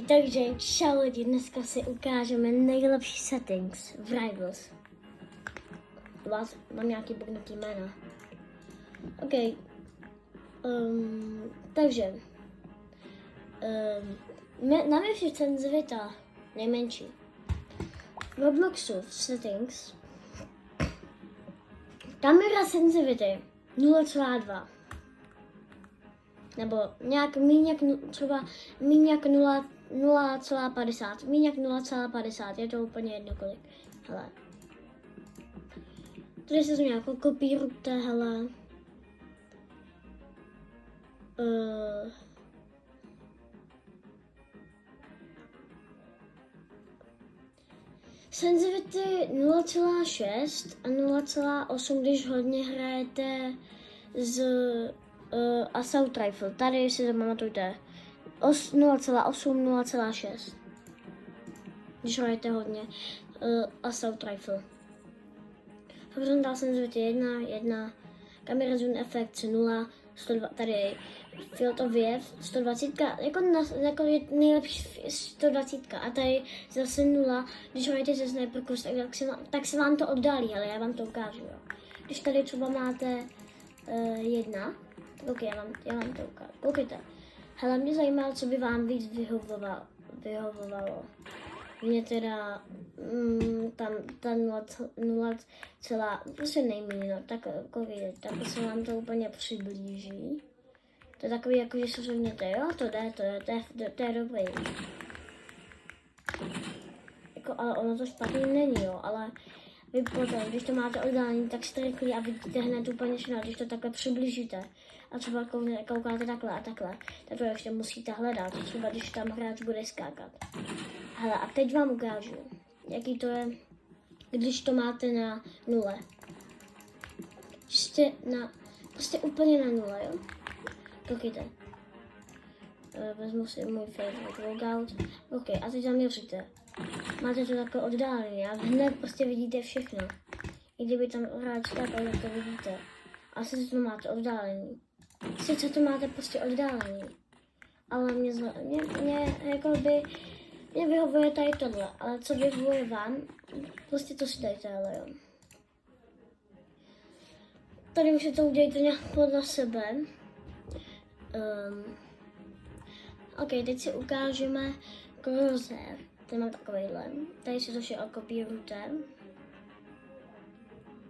takže čau lidi, dneska si ukážeme nejlepší settings v Rivals. Mám nějaký burnutý jména. Takže nám je vždy senzivita nejmenší. V Robloxu v settings kamera senzivity 0,2 nebo nějak třeba míň jak 0,50, míň jak 0,50, je to úplně jedno kolik. Hele. Tady se to nějak kopírujte, hele. Sensitivity 0,6 a 0,8, když hodně hrajete z Assault Rifle. Tady si to pamatujte. 0,8, 0,6. Když hrajete hodně Assault Rifle. Horizontal sensitivity 1, camera zoom effect 0, 102, tady field of view 120, jako nejlepší 120 a tady zase 0, když hrajete ze sniperku, tak se vám to oddálí, ale já vám to ukážu. Jo. Když tady třeba máte 1, ok, já vám to ukážu. Koukejte. Hele, mě zajímá, co by vám víc vyhovovalo. Mě teda ta 0, prostě nejméně, no, tak koukejte, tak se vám to úplně přiblíží. To je takový, jako že se srovněte, jo, to je dobrý. Jako, ale ono to špatný není, jo, ale vy potom, když to máte oddálení, tak jste rychlí a vidíte hned úplně všechno, když to takhle přiblížíte. A třeba koukáte takhle a takhle, tak to ještě musíte hledat, třeba když tam hráč bude skákat. Hele, a teď vám ukážu, jaký to je, když to máte na 0. Jste prostě úplně na 0, jo? Koukejte. Vezmu si můj favorite workout. Ok, a teď zaměříte. Máte to takové oddálení a hned prostě vidíte všechno. I kdyby tam hráč skákal, tak to vidíte. A sice to máte oddálení. Sice to máte prostě oddálení. Ale mě vyhovuje tady tohle, ale co vyhovuje vám, prostě to si dejte, ale jo. Tady už to udělejte nějak podle sebe. Ok, teď si ukážeme Crosshair. Tady mám takovejhle. Tady si to všechno kopírujte.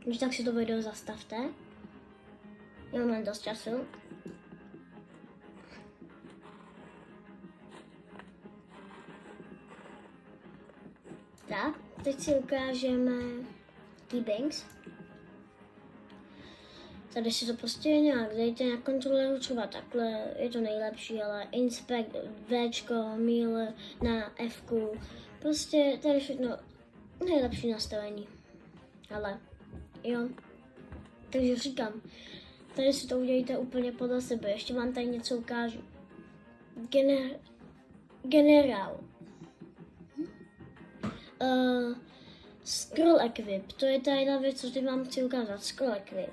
Když tak si to video zastavte. Já mám dost času. Tak, teď si ukážeme Keybangs. Tady si to prostě nějak dejte na kontroleru, třeba takhle, je to nejlepší, ale inspect, Včko, míl na Fku, prostě tady všechno nejlepší nastavení. Ale, jo, takže říkám, tady si to udělejte úplně podle sebe, ještě vám tady něco ukážu. Generál. Scroll Equip, to je ta jedna věc, co teď vám chci ukázat, Scroll Equip.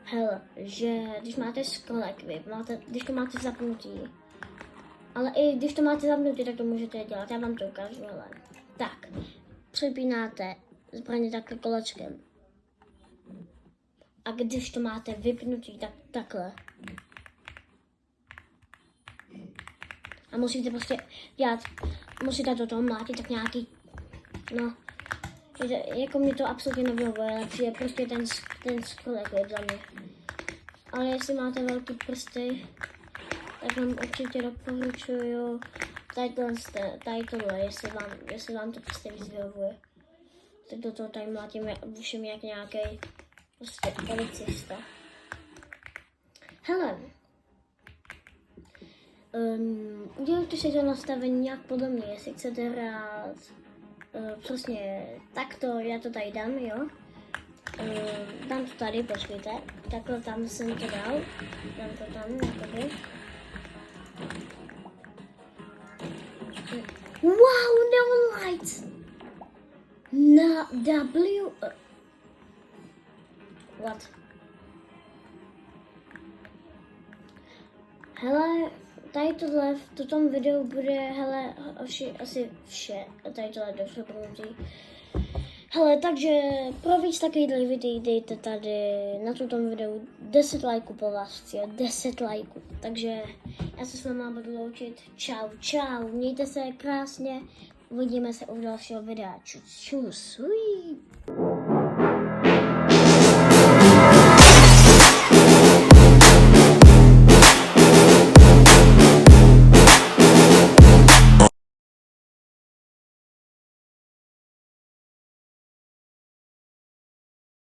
Hele, že když máte Scroll Equip, když to máte zapnutý, ale i když to máte zapnutý, tak to můžete dělat, já vám to ukážu, hele. Tak, připínáte zbraně takhle kolečkem. A když to máte vypnutý, tak takhle. A musíte prostě dělat, musíte do toho mlátit tak nějaký, no, jako mě to absolutně nevyhovuje, lepší je prostě ten Scroll Equip za mě. Ale jestli máte velký prsty, tak vám určitě doporučuju tady tohle, jestli vám to prostě víc vyhovuje. Tak do toho tady mlátím všem jak nějaký prostě policista. Hele, udělejte si to nastavení nějak podle mě, jestli chcete hrát přesně takto, já to tady dám, jo. Dám to tady, počkejte, takhle tam jsem to dal, dám to tam, jakoby. Wow, no lights! Na W... What? Hele, tady tohle v tom videu bude, hele, asi vše. Tady tohle dobře proudí. Hele, takže pro víc takovýchhle videí dejte tady na tom videu 10 lajků po vás chci, 10 lajků. Takže já se s váma budu loučit. Čau, čau, mějte se krásně, uvidíme se u dalšího videa. Čus, čus, ují.